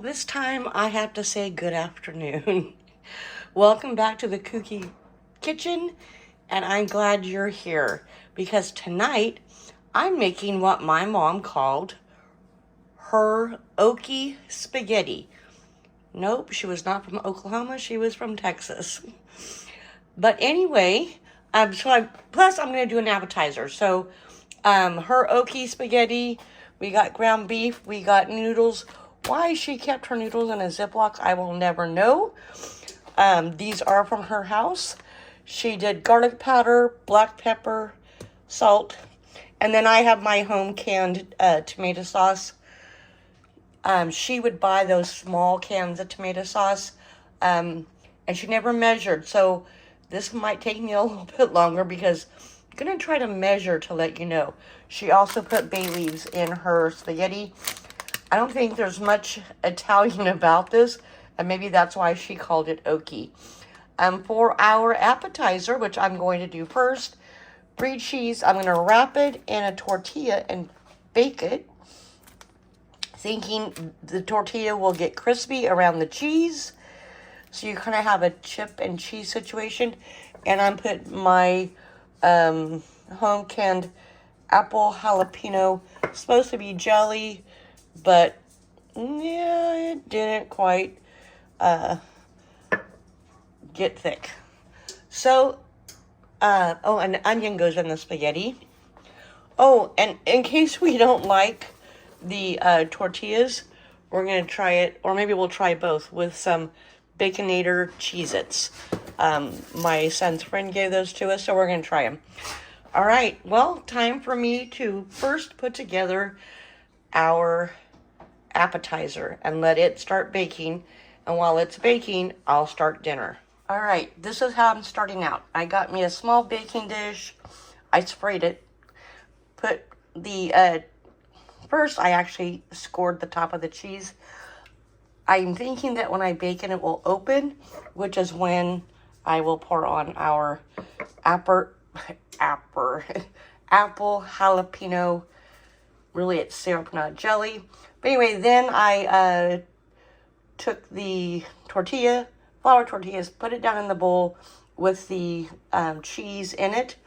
this time I have to say good afternoon. Welcome back to the Kooky Kitchen, and I'm glad you're here because tonight I'm making what my mom called her Okie spaghetti. Nope, she was not from Oklahoma, she was from Texas. But anyway, plus I'm going to do an appetizer. So her Okie spaghetti, we got ground beef, we got noodles. Why she kept her noodles in a Ziploc, I will never know. These are from her house. She did garlic powder, black pepper, salt, and then I have my home canned tomato sauce. She would buy those small cans of tomato sauce, and she never measured. So this might take me a little bit longer because I'm going to try to measure to let you know. She also put bay leaves in her spaghetti. I don't think there's much Italian about this, and maybe that's why she called it Okie. For our appetizer, which I'm going to do first, brie cheese, I'm going to wrap it in a tortilla and bake it, thinking the tortilla will get crispy around the cheese, so you kind of have a chip and cheese situation. And I'm putting my home canned apple jalapeno, supposed to be jelly, but yeah, it didn't quite get thick. So, an onion goes in the spaghetti. Oh, and in case we don't like the tortillas, we're going to try it, or maybe we'll try both, with some Baconator Cheez-Its. My son's friend gave those to us, so we're going to try them. All right, well, time for me to first put together our appetizer and let it start baking. And while it's baking, I'll start dinner. All right, this is how I'm starting out. I got me a small baking dish. I sprayed it. Put the, first I actually scored the top of the cheese. I'm thinking that when I bake it, it will open, which is when I will pour on our apple jalapeno. Really, it's syrup, not jelly. But anyway, then I took the flour tortillas, put it down in the bowl with the cheese in it.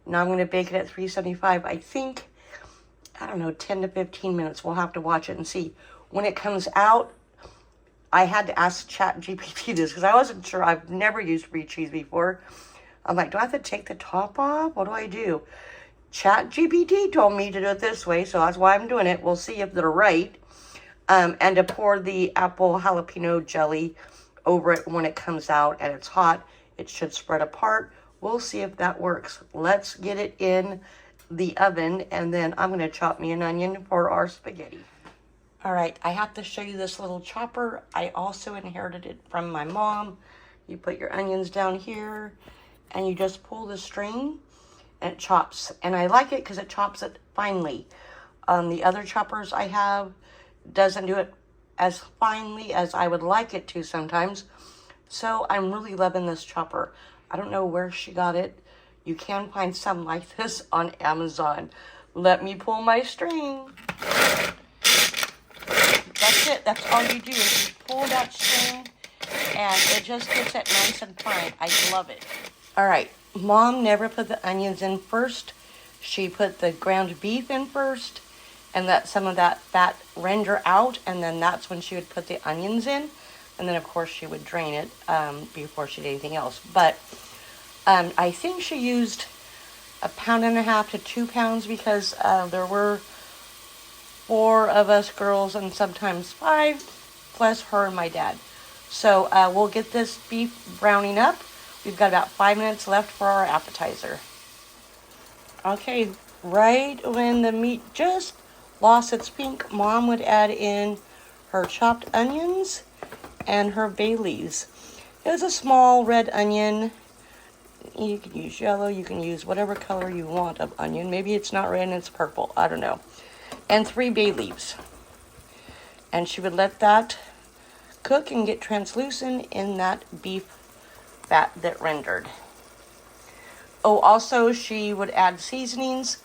Now I'm going to bake it at 375. I think, I don't know, 10 to 15 minutes. We'll have to watch it and see. When it comes out, I had to ask ChatGPT this because I wasn't sure. I've never used brie cheese before. I'm like, do I have to take the top off? What do I do? ChatGPT told me to do it this way, so that's why I'm doing it. We'll see if they're right. And to pour the apple jalapeno jelly over it when it comes out and it's hot. It should spread apart. We'll see if that works. Let's get it in the oven, and then I'm going to chop me an onion for our spaghetti. All right, I have to show you this little chopper. I also inherited it from my mom. You put your onions down here, and you just pull the string, and it chops. And I like it because it chops it finely. The other choppers I have doesn't do it as finely as I would like it to sometimes. So I'm really loving this chopper. I don't know where she got it. You can find some like this on Amazon. Let me pull my string. That's it. That's all you do is you pull that string and it just gets it nice and fine. I love it. All right. Mom never put the onions in first. She put the ground beef in first and let some of that fat render out, and then that's when she would put the onions in. And then, of course, she would drain it before she did anything else. But I think she used 1.5 pounds to 2 pounds because there were 4 of us girls and sometimes 5, plus her and my dad. So we'll get this beef browning up. We've got about 5 minutes left for our appetizer. Okay, right when the meat just lost its pink, Mom would add in her chopped onions and her bay leaves. It was a small red onion. You can use yellow, you can use whatever color you want of onion. Maybe it's not red and it's purple, I don't know. And 3 bay leaves. And she would let that cook and get translucent in that beef fat that rendered. Oh, also she would add seasonings.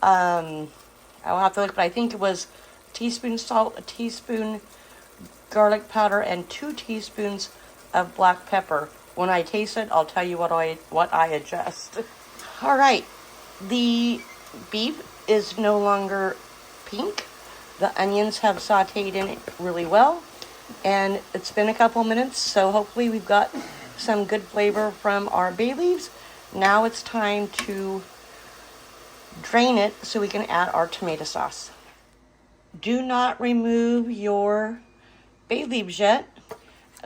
I'll have to look, but I think it was a teaspoon salt, a teaspoon garlic powder, and 2 teaspoons of black pepper. When I taste it, I'll tell you what I adjust. All right, the beef is no longer pink. The onions have sauteed in it really well, and it's been a couple minutes, so hopefully we've got some good flavor from our bay leaves. Now it's time to drain it so we can add our tomato sauce. Do not remove your bay leaves yet.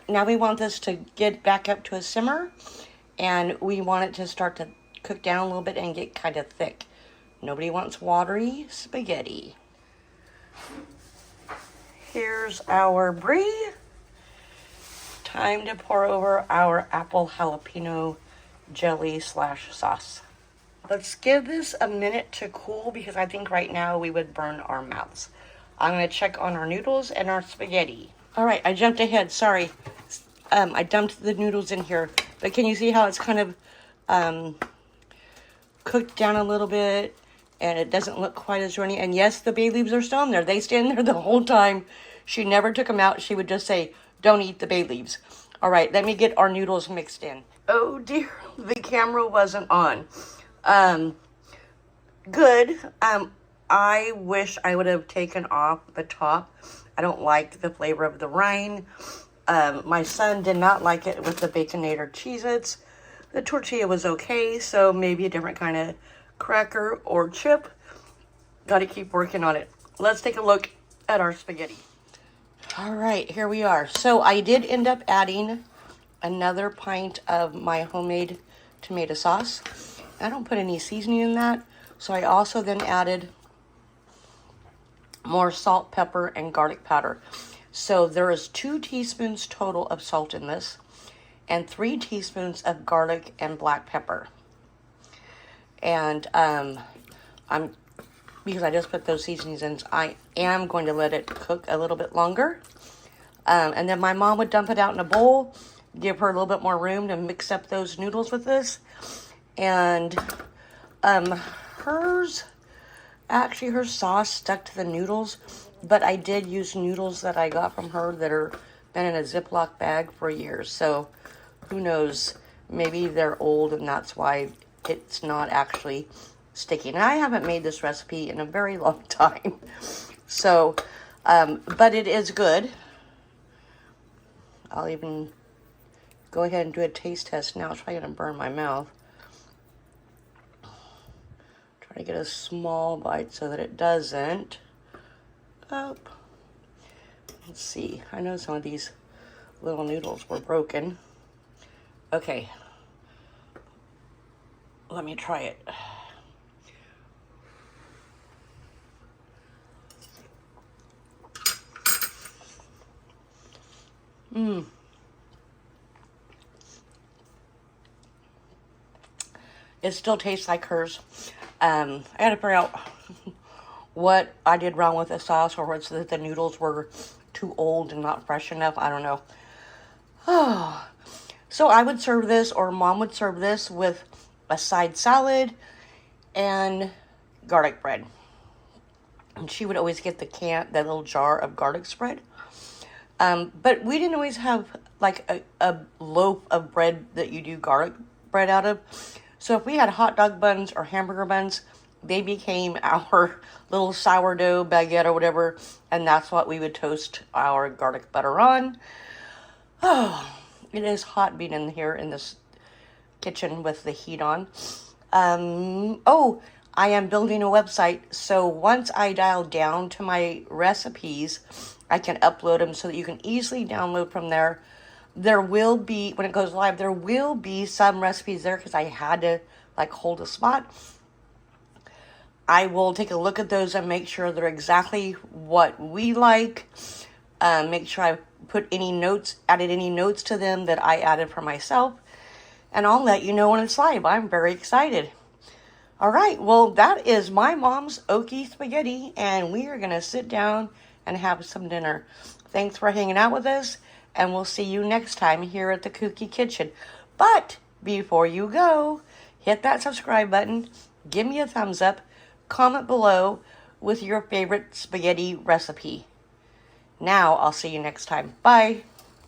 Now we want this to get back up to a simmer, and we want it to start to cook down a little bit and get kind of thick. Nobody wants watery spaghetti. Here's our brie. Time to pour over our apple jalapeno jelly / sauce. Let's give this a minute to cool because I think right now we would burn our mouths. I'm going to check on our noodles and our spaghetti. All right, I jumped ahead. Sorry. I dumped the noodles in here. But can you see how it's kind of cooked down a little bit? And it doesn't look quite as runny. And yes, the bay leaves are still in there. They stay in there the whole time. She never took them out. She would just say, don't eat the bay leaves. All right, let me get our noodles mixed in. Oh dear, the camera wasn't on. Good. I wish I would have taken off the top. I don't like the flavor of the rind. My son did not like it with the Baconator Cheez-Its. The tortilla was okay, so maybe a different kind of cracker or chip. Got to keep working on it. Let's take a look at our spaghetti. All right, here we are. So I did end up adding another pint of my homemade tomato sauce. I don't put any seasoning in that. So I also then added more salt, pepper, and garlic powder. So there is 2 teaspoons total of salt in this and 3 teaspoons of garlic and black pepper. And because I just put those seasonings in, I am going to let it cook a little bit longer. And then my mom would dump it out in a bowl, give her a little bit more room to mix up those noodles with this. And her sauce stuck to the noodles, but I did use noodles that I got from her that are been in a Ziploc bag for years. So who knows, maybe they're old and that's why it's not actually sticking. And I haven't made this recipe in a very long time. So, but it is good. I'll even go ahead and do a taste test now. It's probably going to burn my mouth. Try to get a small bite so that it doesn't. Up. Let's see. I know some of these little noodles were broken. Okay. Let me try it. It still tastes like hers. I gotta figure out what I did wrong with the sauce, or whether that the noodles were too old and not fresh enough. I don't know. Oh. So I would serve this, or Mom would serve this with a side salad and garlic bread. And she would always get that little jar of garlic spread. But we didn't always have like a loaf of bread that you do garlic bread out of. So if we had hot dog buns or hamburger buns, they became our little sourdough baguette or whatever, and that's what we would toast our garlic butter on. Oh, it is hot being in here in this kitchen with the heat on. Oh, I am building a website, so once I dial down to my recipes, I can upload them so that you can easily download from there. There will be, when it goes live, there will be some recipes there because I had to like hold a spot. I will take a look at those and make sure they're exactly what we like. Make sure I added any notes to them that I added for myself. And I'll let you know when it's live. I'm very excited. All right, well, that is my mom's Okie spaghetti, and we are going to sit down and have some dinner. Thanks for hanging out with us, and we'll see you next time here at the Kooky Kitchen. But before you go, hit that subscribe button, give me a thumbs up, comment below with your favorite spaghetti recipe. Now I'll see you next time. Bye.